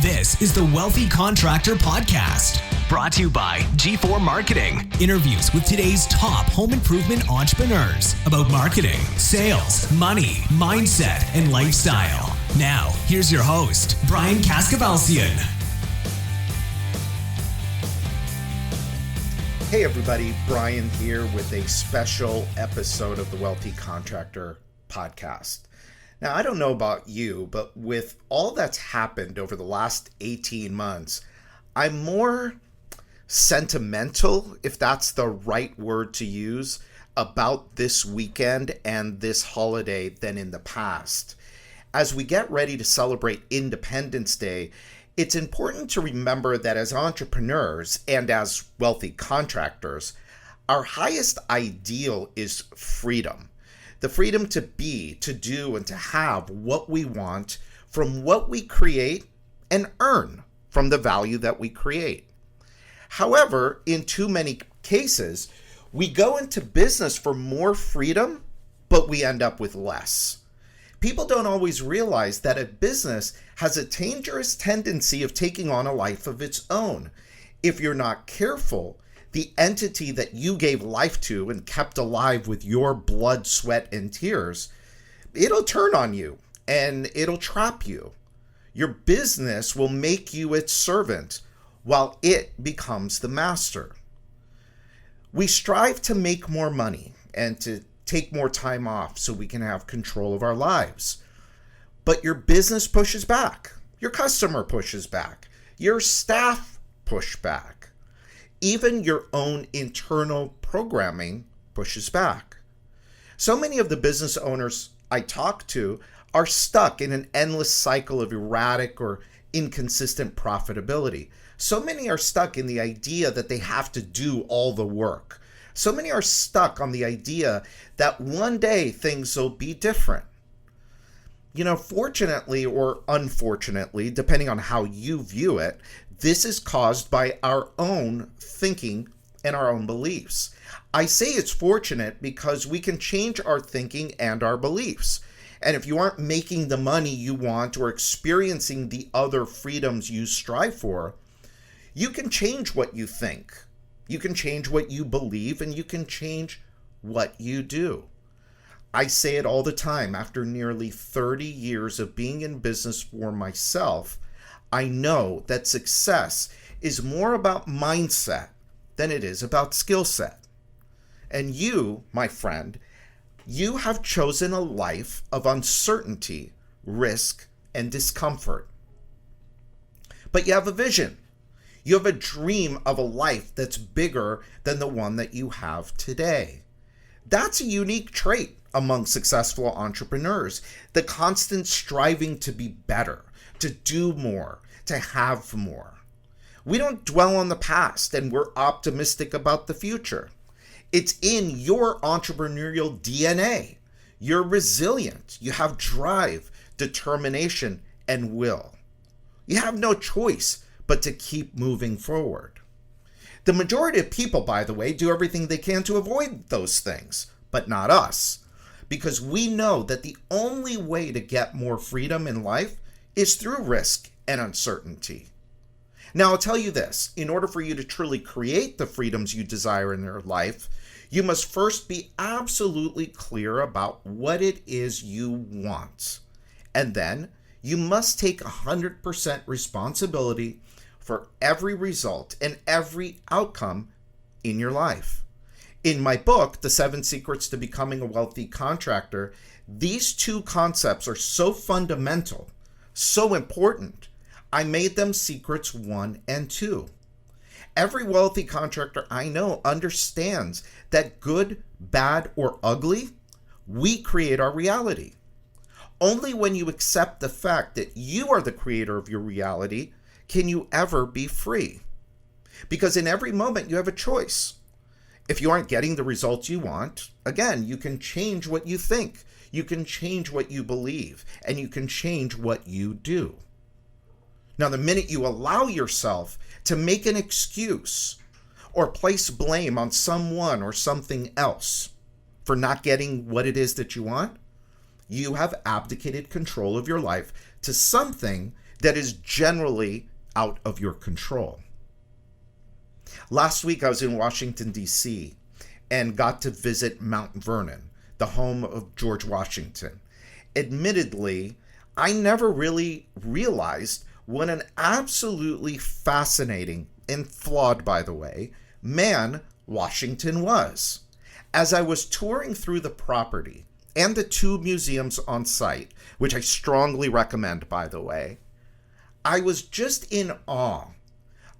This is the Wealthy Contractor Podcast, brought to you by G4 Marketing. Interviews with today's top home improvement entrepreneurs about marketing, sales, money, mindset, and lifestyle. Now, here's your host, Brian Kaskavalciyan. Hey everybody, Brian here with a special episode of the Wealthy Contractor Podcast. Now, I don't know about you, but with all that's happened over the last 18 months, I'm more sentimental, if that's the right word to use, about this weekend and this holiday than in the past. As we get ready to celebrate Independence Day, it's important to remember that as entrepreneurs and as wealthy contractors, our highest ideal is freedom. The freedom to be, to do, and to have what we want from what we create and earn from the value that we create. However, in too many cases, we go into business for more freedom, but we end up with less. People don't always realize that a business has a dangerous tendency of taking on a life of its own. If you're not careful, the entity that you gave life to and kept alive with your blood, sweat, and tears, it'll turn on you and it'll trap you. Your business will make you its servant while it becomes the master. We strive to make more money and to take more time off so we can have control of our lives. But your business pushes back. Your customer pushes back. Your staff push back. Even your own internal programming pushes back. So many of the business owners I talk to are stuck in an endless cycle of erratic or inconsistent profitability. So many are stuck in the idea that they have to do all the work. So many are stuck on the idea that one day things will be different. You know, fortunately or unfortunately, depending on how you view it, this is caused by our own thinking and our own beliefs. I say it's fortunate because we can change our thinking and our beliefs. And if you aren't making the money you want or experiencing the other freedoms you strive for, you can change what you think. You can change what you believe, and you can change what you do. I say it all the time. After nearly 30 years of being in business for myself, I know that success is more about mindset than it is about skill set. And you, my friend, you have chosen a life of uncertainty, risk, and discomfort. But you have a vision. You have a dream of a life that's bigger than the one that you have today. That's a unique trait among successful entrepreneurs, the constant striving to be better, to do more, to have more. We don't dwell on the past, and we're optimistic about the future. It's in your entrepreneurial DNA. You're resilient. You have drive, determination, and will. You have no choice but to keep moving forward. The majority of people, by the way, do everything they can to avoid those things, but not us, because we know that the only way to get more freedom in life is through risk and uncertainty. Now, I'll tell you this, in order for you to truly create the freedoms you desire in your life, you must first be absolutely clear about what it is you want. And then you must take 100% responsibility for every result and every outcome in your life. In my book, The 7 Secrets to Becoming a Wealthy Contractor, these two concepts are so fundamental, so important, I made them secrets 1 and 2. Every wealthy contractor I know understands that good, bad, or ugly, we create our reality. Only when you accept the fact that you are the creator of your reality can you ever be free. Because in every moment you have a choice. If you aren't getting the results you want, again, you can change what you think, you can change what you believe, and you can change what you do. Now, the minute you allow yourself to make an excuse or place blame on someone or something else for not getting what it is that you want, you have abdicated control of your life to something that is generally out of your control. Last week I was in Washington, D.C., and got to visit Mount Vernon, the home of George Washington. Admittedly, I never really realized what an absolutely fascinating, and flawed by the way, man Washington was. As I was touring through the property and the 2 museums on site, which I strongly recommend by the way, I was just in awe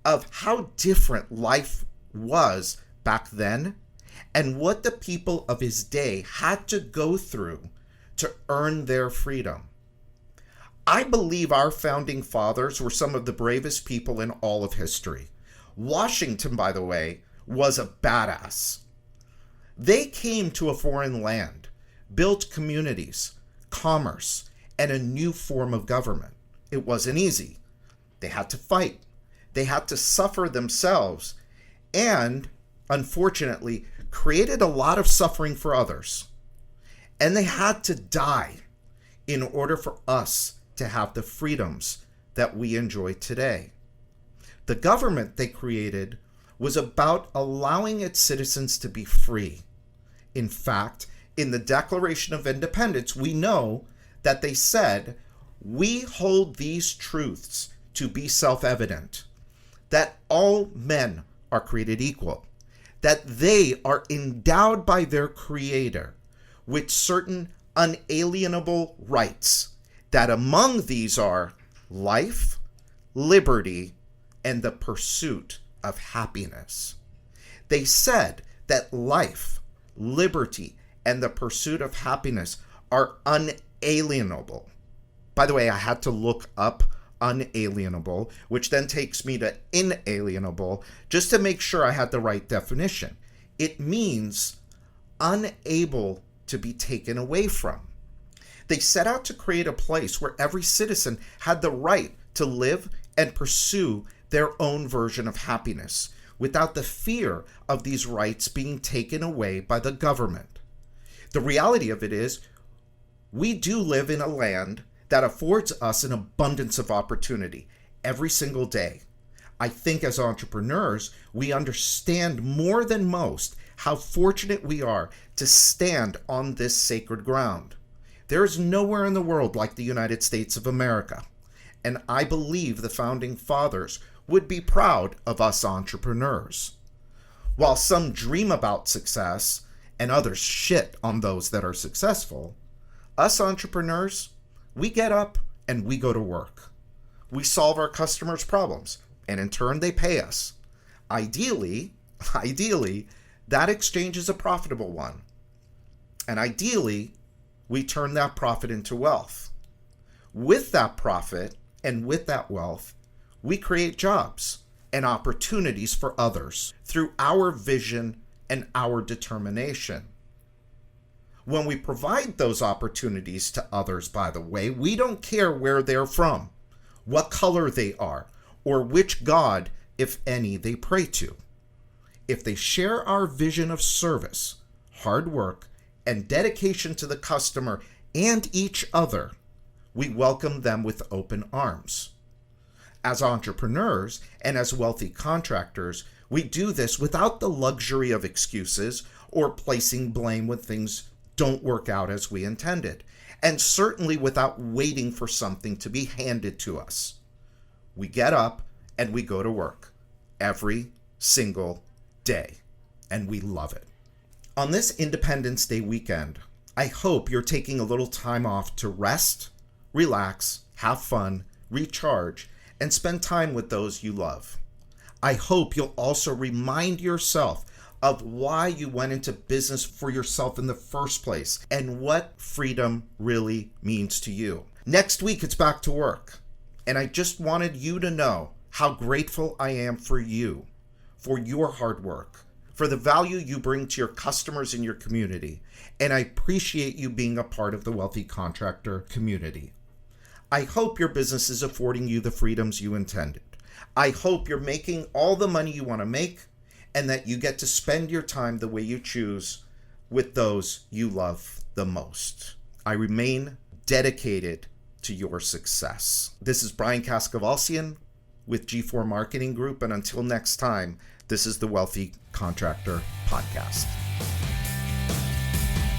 of how different life was back then and what the people of his day had to go through to earn their freedom. I believe our founding fathers were some of the bravest people in all of history. Washington, by the way, was a badass. They came to a foreign land, built communities, commerce, and a new form of government. It wasn't easy. They had to fight. They had to suffer themselves and, unfortunately, created a lot of suffering for others. And they had to die in order for us to have the freedoms that we enjoy today. The government they created was about allowing its citizens to be free. In fact, in the Declaration of Independence, we know that they said, "We hold these truths to be self-evident, that all men are created equal, that they are endowed by their Creator with certain unalienable rights, that among these are life, liberty, and the pursuit of happiness." They said that life, liberty, and the pursuit of happiness are unalienable. By the way, I had to look up unalienable, which then takes me to inalienable, just to make sure I had the right definition. It means unable to be taken away from. They set out to create a place where every citizen had the right to live and pursue their own version of happiness without the fear of these rights being taken away by the government. The reality of it is, we do live in a land that affords us an abundance of opportunity every single day. I think as entrepreneurs, we understand more than most how fortunate we are to stand on this sacred ground. There is nowhere in the world like the United States of America, and I believe the founding fathers would be proud of us entrepreneurs. While some dream about success and others shit on those that are successful, us entrepreneurs, we get up and we go to work. We solve our customers' problems, and in turn they pay us. Ideally, that exchange is a profitable one. And ideally, we turn that profit into wealth. With that profit and with that wealth, we create jobs and opportunities for others through our vision and our determination. When we provide those opportunities to others, by the way, we don't care where they're from, what color they are, or which God, if any, they pray to. If they share our vision of service, hard work, and dedication to the customer and each other, we welcome them with open arms. As entrepreneurs and as wealthy contractors, we do this without the luxury of excuses or placing blame when things don't work out as we intended, and certainly without waiting for something to be handed to us. We get up and we go to work every single day, and we love it. On this Independence Day weekend, I hope you're taking a little time off to rest, relax, have fun, recharge, and spend time with those you love. I hope you'll also remind yourself of why you went into business for yourself in the first place and what freedom really means to you. Next week, it's back to work. And I just wanted you to know how grateful I am for you, for your hard work, for the value you bring to your customers in your community. And I appreciate you being a part of the Wealthy Contractor community. I hope your business is affording you the freedoms you intended. I hope you're making all the money you want to make and that you get to spend your time the way you choose with those you love the most. I remain dedicated to your success. This is Brian Kaskavalciyan with G4 Marketing Group, and until next time, this is the Wealthy Contractor Podcast.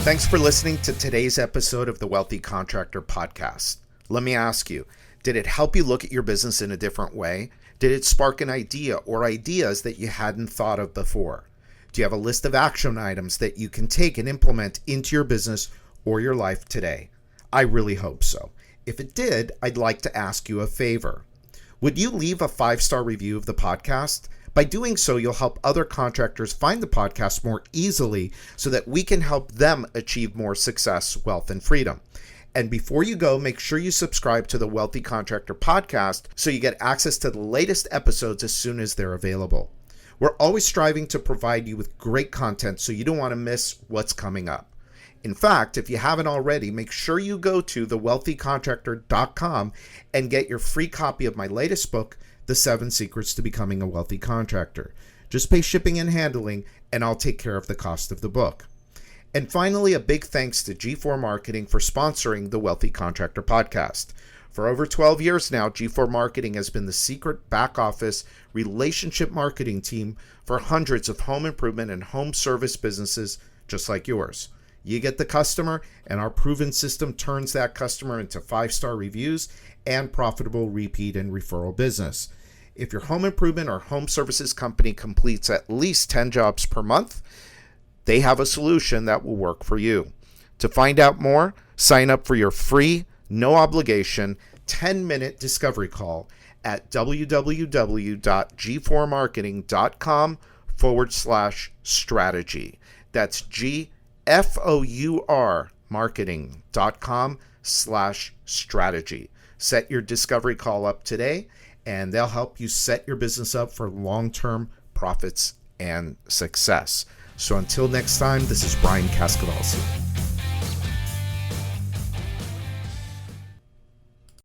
Thanks for listening to today's episode of the Wealthy Contractor Podcast. Let me ask you, did it help you look at your business in a different way? Did it spark an idea or ideas that you hadn't thought of before? Do you have a list of action items that you can take and implement into your business or your life today? I really hope so. If it did, I'd like to ask you a favor. Would you leave a 5-star review of the podcast? By doing so, you'll help other contractors find the podcast more easily so that we can help them achieve more success, wealth, and freedom. And before you go, make sure you subscribe to the Wealthy Contractor Podcast so you get access to the latest episodes as soon as they're available. We're always striving to provide you with great content so you don't want to miss what's coming up. In fact, if you haven't already, make sure you go to thewealthycontractor.com and get your free copy of my latest book, The 7 Secrets to Becoming a Wealthy Contractor. Just pay shipping and handling, and I'll take care of the cost of the book. And finally, a big thanks to G4 Marketing for sponsoring the Wealthy Contractor Podcast. For over 12 years now, G4 Marketing has been the secret back office relationship marketing team for hundreds of home improvement and home service businesses just like yours. You get the customer, and our proven system turns that customer into 5-star reviews and profitable repeat and referral business. If your home improvement or home services company completes at least 10 jobs per month, they have a solution that will work for you. To find out more, sign up for your free, no obligation, 10-minute discovery call at www.g4marketing.com/strategy. That's GFOUR marketing.com/strategy. Set your discovery call up today, and they'll help you set your business up for long-term profits and success. So until next time, this is Brian Kaskavalciyan.